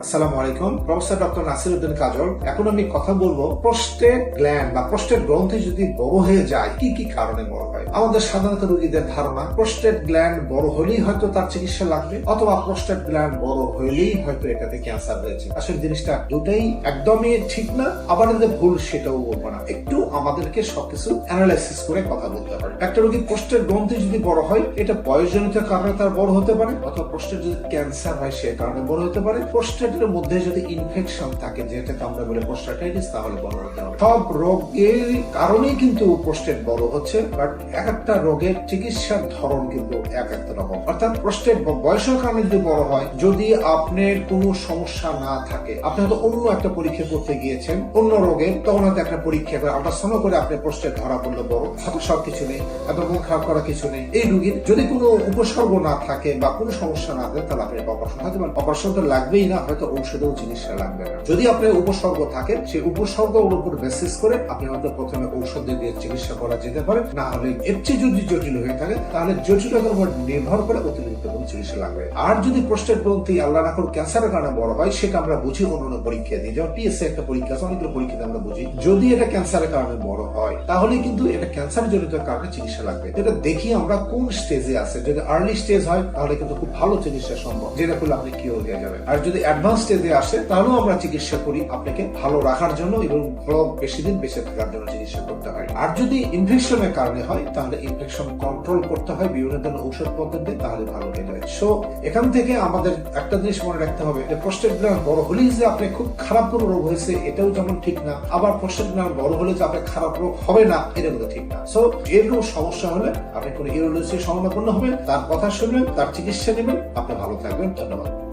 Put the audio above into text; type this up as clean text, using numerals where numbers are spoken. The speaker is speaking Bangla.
আসসালামু আলাইকুম, প্রফেসর ডক্টর নাসিরউদ্দিন কাজল। এখন আমি কথা বলবো প্রোস্টেট গ্ল্যান্ড বা প্রোস্টেট গ্রন্থি যদি বড় হয়ে যায় কি কি কারণে বড় হয়। আমাদের সাধারণত রোগীদের ধারণা প্রোস্টেট গ্ল্যান্ড বড় হলেই হয়তো তার চিকিৎসা লাগবে, অথবা প্রোস্টেট গ্ল্যান্ড বড় হলেই হয়তো এটাতে ক্যান্সার হয়েছে। আসলে জিনিসটা দুটাই একদমই ঠিক না, আবার যে ভুল সেটাও বলবো না। একটু আমাদেরকে সবকিছু অ্যানালাইসিস করে কথা বলতে হবে। একটা রোগীর প্রোস্টেট গ্রন্থি যদি বড় হয়, এটা বয়সজনিত কারণে তার বড় হতে পারে, অথবা প্রোস্টেট যদি ক্যান্সার হয় সে কারণে বড় হতে পারে। প্রোস্টেটের মধ্যে যদি ইনফেকশন থাকে, যেটাকে আমরা বলি প্রোস্টাটাইটিস, তাহলে বড় হতে হবে। সব রোগের কারণেই কিন্তু প্রোস্টেট বড় হচ্ছে, বাট এক একটা রোগের চিকিৎসার ধরন কিন্তু এক একটা রকম। অর্থাৎ প্রোস্টেট বয়সের কারণে যদি বড় হয়, যদি আপনার কোনো সমস্যা না থাকে, আপনি হয়তো অন্য একটা পরীক্ষা করতে গিয়েছেন অন্য রোগে, তখন হয়তো একটা পরীক্ষা করে আল্ট্রাসাউন্ড করে আপনার প্রোস্টেট ধরা পড়লো বড়, হয়তো সব কিছু নেই, এত মন খারাপ করা কিছু নেই। এই রোগীর যদি কোনো উপসর্গ না থাকে বা কোনো সমস্যা না থাকে, তাহলে আপনি অপারেশন হতে পারেন। অপারেশন তো লাগবেই না, হয়তো ঔষধেও চিকিৎসা লাগবে না। যদি আপনার উপসর্গ থাকে, সেই উপসর্গের উপর বেসিস করে আপনি হয়তো প্রথমে ঔষধ দিয়ে চিকিৎসা করা যেতে পারে। না হলে এর চেয়ে যদি জটিল হয়ে থাকে, তাহলে জটিলতার উপর নির্ভর করে অতিরিক্ত কোনো চিকিৎসা লাগবে। আর যদি প্রোস্টেট গ্রন্থি আল্লাহ না করে ক্যান্সারের কারণে বড় হয়, সেটা আমরা বুঝি অন্যান্য পরীক্ষা দিই, যেমন পিএসসি একটা পরীক্ষা আছে, অনেকগুলো পরীক্ষাতে আমরা বুঝি যদি এটা ক্যান্সারের কারণে বড় হয়, তাহলে কিন্তু এটা ক্যান্সার জনিত কারণে চিকিৎসা লাগবে। এটা দেখি আমরা কোন স্টেজে আছে। যদি আর্লি স্টেজ হয়, তাহলে কিন্তু খুব ভালো চিকিৎসা সম্ভব, যেটা করলে আপনি কিওর হয়ে যাবেন। আর যদি অ্যাডভান্স স্টেজে আসে, তাহলেও আমরা চিকিৎসা করি আপনাকে ভালো রাখার জন্য এবং ভালো বেশি দিন বেঁচে থাকার জন্য চিকিৎসা করতে হয়। আর যদি ইনফেকশনের কারণে হয়, তাহলে ইনফেকশন কন্ট্রোল করতে হয় বিভিন্ন ধরনের ঔষধ পদ্ধতি, তাহলে ভালো হয়ে যায়। সো এখান থেকে আমাদের একটা জিনিস মনে রাখতে হবে যে প্রোস্টেট গ্ল্যান্ড বড় হলেই যে আপনি খুব খারাপ কোনো রোগ হয়েছে, এটাও যেমন ঠিক না, আবার প্রোস্টেট গ্ল্যান্ড বড় হলে যে আপনার খারাপ রোগ হবে না, এটা কিন্তু ঠিক না। সো এরকম সমস্যা হলে আপনি কোনো ইউরোলজিস্টের শরণাপন্ন হবেন, তার কথা শুনবেন, তার চিকিৎসা নেবেন, আপনি ভালো থাকবেন। ধন্যবাদ।